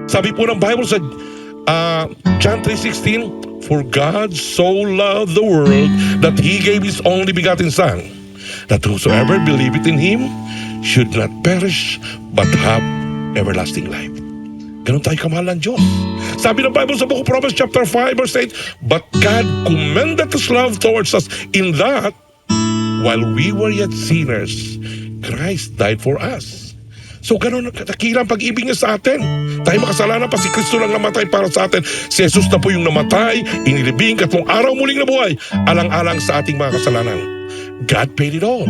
Sabi po ng Bible sa John 3:16, "For God so loved the world that He gave His only begotten Son, that whosoever believeth in Him should not perish but have everlasting life." Ganun tayo kamahal ng Diyos. Sabi ng Bible sa Book of Proverbs chapter 5 verse 8, "But God commended His love towards us in that, while we were yet sinners, Christ died for us." So ganun kakilang pag-ibig niya sa atin. Tayo makasalanan pa, si Kristo lang namatay para sa atin. Si Jesus na po yung namatay, inilibing, katlong araw muling nabuhay, alang-alang sa ating mga kasalanan. God paid it all.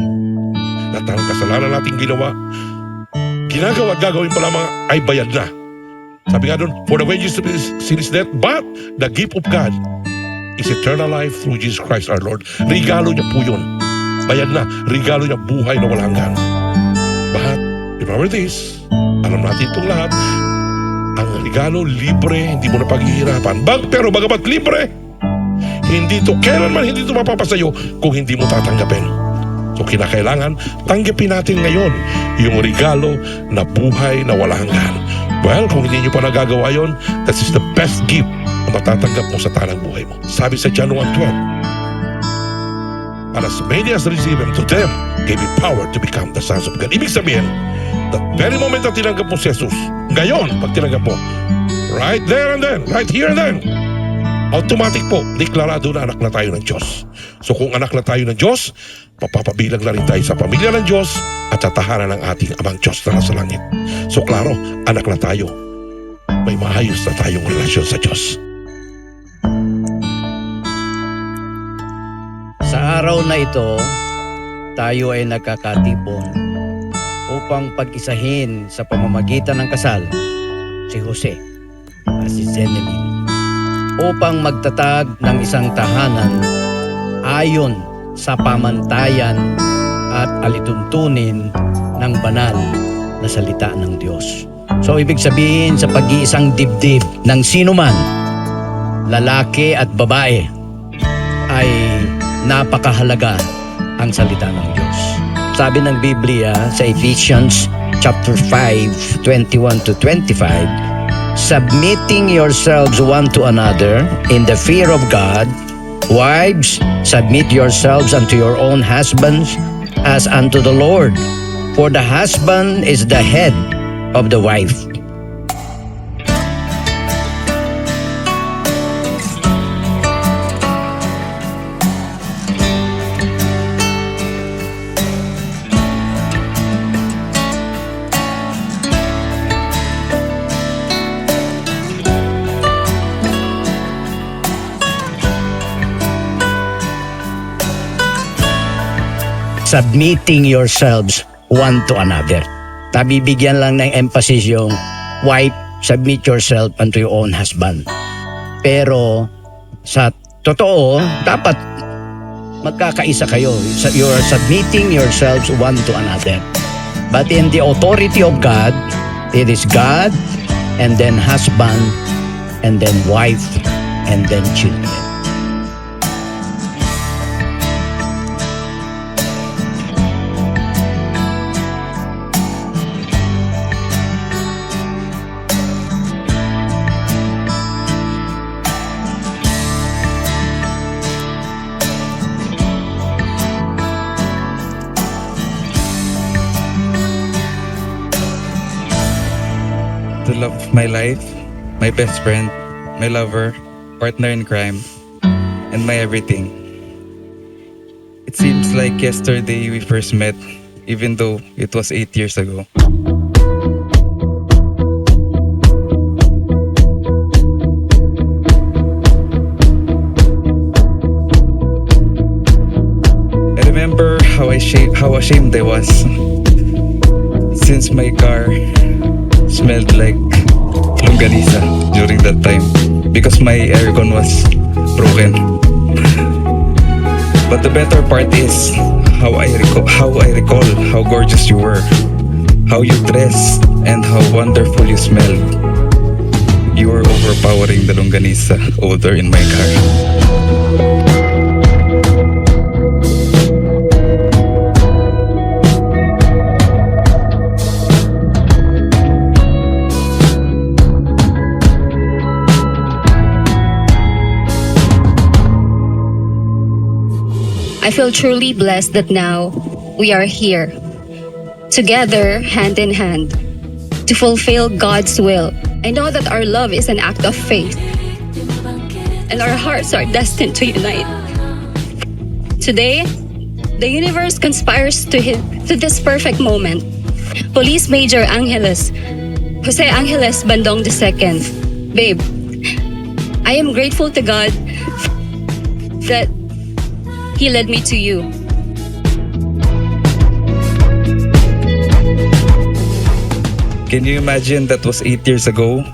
At ang kasalanan nating ginagawa, gagawin pa lamang ay bayad na. Sabi nga doon, "For the wages of sin is death, but the gift of God is eternal life through Jesus Christ our Lord." Regalo niya po yun. Bayad na. Regalo niya, buhay na walang hanggan. But remember this, alam natin itong lahat, ang regalo libre, hindi mo na paghihirapan. Pero bagamat libre, hindi ito kailanman hindi ito mapapasayo kung hindi mo tatanggapin. So kinakailangan tanggapin natin ngayon yung regalo na buhay na walang hanggan. Well, kung hindi nyo pa nagagawa yun, that is the best gift na matatanggap mo sa tanang buhay mo. Sabi sa John 1:12, "And as many as receive Him, to them gave He power to become the sons of God." Ibig sabihin, that very moment na tinanggap mo si Jesus, ngayon, pag tinanggap mo, right there and then, right here and then, automatic po, deklarado na anak na tayo ng Diyos. So kung anak na tayo ng Diyos, papapabilang na rin tayo sa pamilya ng Diyos at sa tahanan ng ating Amang Diyos na nasa langit. So klaro, anak na tayo. May maayos na tayong relasyon sa Diyos. Sa araw na ito, tayo ay nagkakatipon upang pag-isahin sa pamamagitan ng kasal si Jose at si Zeneline, upang magtatag ng isang tahanan ayon sa pamantayan at alituntunin ng banal na salita ng Diyos. So ibig sabihin, sa pag-iisang dibdib ng sino man, lalaki at babae, ay napakahalaga ang salita ng Diyos. Sabi ng Biblia sa Ephesians chapter 5, 21 to 25, "Submitting yourselves one to another in the fear of God. Wives, submit yourselves unto your own husbands as unto the Lord. For the husband is the head of the wife." Submitting yourselves one to another. Nabibigyan lang ng emphasis yung wife, submit yourself unto your own husband. Pero sa totoo, dapat magkakaisa kayo. You are submitting yourselves one to another. But in the authority of God, it is God, and then husband, and then wife, and then children. The love of my life, my best friend, my lover, partner in crime, and my everything. It seems like yesterday we first met, even though it was 8 years ago. I remember how ashamed I was, since my car smelled like longganisa during that time because my aircon was broken. But the better part is how I recall how gorgeous you were, how you dressed, and how wonderful you smelled. You were overpowering the longganisa odor in my car. I feel truly blessed that now we are here, together, hand in hand, to fulfill God's will. I know that our love is an act of faith, and our hearts are destined to unite. Today, the universe conspires to this perfect moment. Police Major Jose Angeles Bandong II. Babe, I am grateful to God that He led me to you. Can you imagine that was 8 years ago?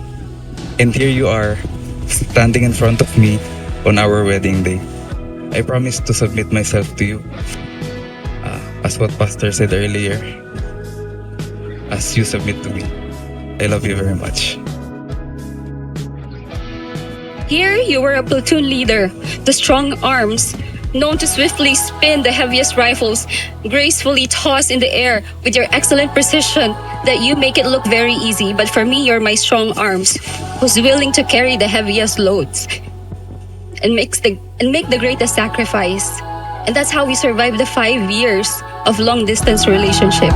And here you are, standing in front of me on our wedding day. I promise to submit myself to you. As what Pastor said earlier, as you submit to me. I love you very much. Here, you were a platoon leader, the strong arms, known to swiftly spin the heaviest rifles, gracefully toss in the air with your excellent precision that you make it look very easy. But for me, you're my strong arms, who's willing to carry the heaviest loads and make the greatest sacrifice. And that's how we survived the 5 years of long-distance relationship.